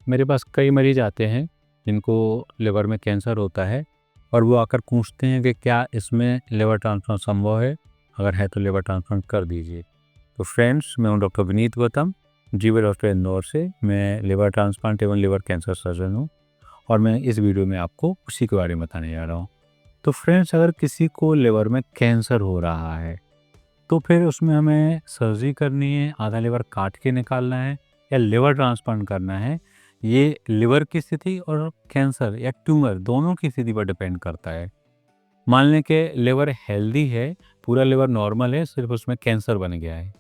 मेरे पास कई मरीज आते हैं जिनको लिवर में कैंसर होता है और वो आकर पूछते हैं कि क्या इसमें लिवर ट्रांसप्लांट संभव है, अगर है तो लिवर ट्रांसप्लांट कर दीजिए। तो फ्रेंड्स, मैं हूं डॉक्टर विनीत गौतम, जीवन हॉस्पिटल इंदौर से। मैं लिवर ट्रांसप्लांट एवं लिवर कैंसर सर्जन हूँ और मैं इस वीडियो में आपको उसी के बारे में बताने जा रहा हूँ। तो फ्रेंड्स, अगर किसी को लिवर में कैंसर हो रहा है तो फिर उसमें हमें सर्जरी करनी है, आधा लिवर काट के निकालना है या लिवर ट्रांसप्लांट करना है। ये लिवर की स्थिति और कैंसर या ट्यूमर दोनों की स्थिति पर डिपेंड करता है। मान लें कि लिवर हेल्दी है, पूरा लिवर नॉर्मल है, सिर्फ उसमें कैंसर बन गया है,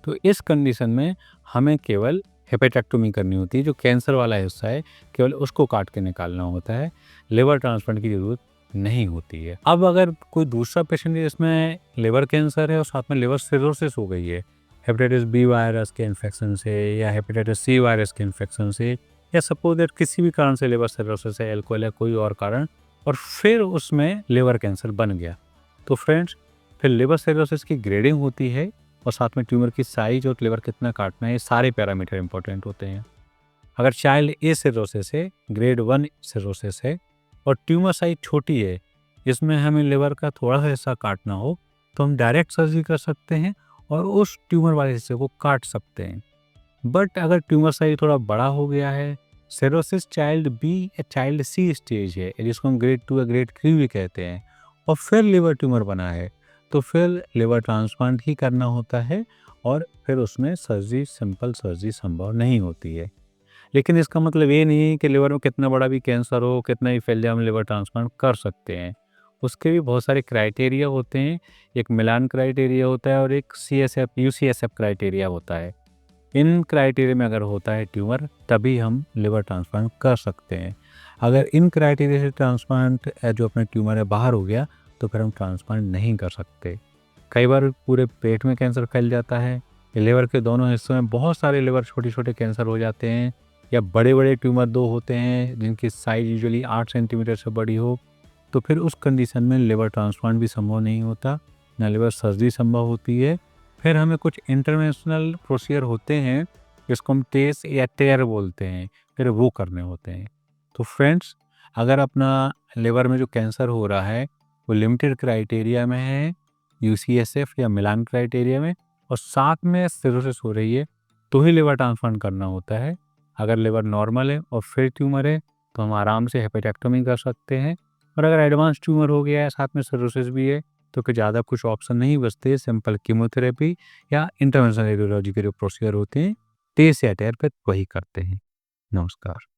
तो इस कंडीशन में हमें केवल हेपेटेक्टोमी करनी होती है। जो कैंसर वाला हिस्सा है केवल उसको काट के निकालना होता है, लिवर ट्रांसप्लांट की ज़रूरत नहीं होती है। अब अगर कोई दूसरा पेशेंट है जिसमें लिवर कैंसर है और साथ में लिवर सिरोसिस हो गई है, हेपेटाइटिस बी वायरस के इन्फेक्शन से या हेपेटाइटिस सी वायरस के इन्फेक्शन से, या सपोज दैट किसी भी कारण से लिवर सिरोसिस है, एल्कोहल या कोई और कारण, और फिर उसमें लिवर कैंसर बन गया, तो फ्रेंड्स फिर लिवर सिरोसिस की ग्रेडिंग होती है और साथ में ट्यूमर की साइज और लिवर कितना काटना है, ये सारे पैरामीटर इंपॉर्टेंट होते हैं। अगर चाइल्ड ए सिरोसिस है, ग्रेड 1 सिरोसिस है और ट्यूमर साइज छोटी है, जिसमें हमें लिवर का थोड़ा सा हिस्सा काटना हो, तो हम डायरेक्ट सर्जरी कर सकते हैं और उस ट्यूमर वाले हिस्से को काट सकते हैं। बट अगर ट्यूमर साइज थोड़ा बड़ा हो गया है, सिरोसिस चाइल्ड बी या चाइल्ड सी स्टेज है, जिसको हम ग्रेड 2 या ग्रेड 3 भी कहते हैं, और फिर लिवर ट्यूमर बना है, तो फिर लिवर ट्रांसप्लांट ही करना होता है और फिर उसमें सर्जरी, सिंपल सर्जरी संभव नहीं होती है। लेकिन इसका मतलब ये नहीं है कि लिवर में कितना बड़ा भी कैंसर हो, कितना ही फैल जाए, हम लिवर ट्रांसप्लांट कर सकते हैं। उसके भी बहुत सारे क्राइटेरिया होते हैं। एक मिलान क्राइटेरिया होता है और एक CSF UCSF क्राइटेरिया होता है। इन क्राइटेरिया में अगर होता है ट्यूमर, तभी हम लिवर ट्रांसप्लांट कर सकते हैं। अगर इन क्राइटेरिया से ट्रांसप्लांट जो अपना ट्यूमर है बाहर हो गया, तो फिर हम ट्रांसप्लांट नहीं कर सकते। कई बार पूरे पेट में कैंसर फैल जाता है, लिवर के दोनों हिस्सों में बहुत सारे लिवर छोटे छोटे कैंसर हो जाते हैं, या बड़े बड़े ट्यूमर दो होते हैं जिनकी साइज यूजुअली 8 सेंटीमीटर से बड़ी हो, तो फिर उस कंडीशन में लिवर ट्रांसप्लांट भी संभव नहीं होता, ना लिवर सर्जरी संभव होती है। फिर हमें कुछ इंटरवेंशनल प्रोसीजर होते हैं जिसको हम टेस या टेयर बोलते हैं, फिर वो करने होते हैं। तो फ्रेंड्स, अगर अपना लिवर में जो कैंसर हो रहा है वो लिमिटेड क्राइटेरिया में है, UCSF या मिलान क्राइटेरिया में, और साथ में सिरोसिस हो रही है, तो ही लिवर ट्रांसप्लांट करना होता है। अगर लिवर नॉर्मल है और फिर ट्यूमर है, तो हम आराम से हेपेटेक्टोमी कर सकते हैं। और अगर एडवांस ट्यूमर हो गया है, साथ में सिरोसिस भी है, तो कि ज़्यादा कुछ ऑप्शन नहीं बचते, सिंपल कीमोथेरेपी या इंटरवेंशनल रेडियोलॉजी के जो प्रोसीजर होते हैं, टेस या टेयर पे वही करते हैं। नमस्कार।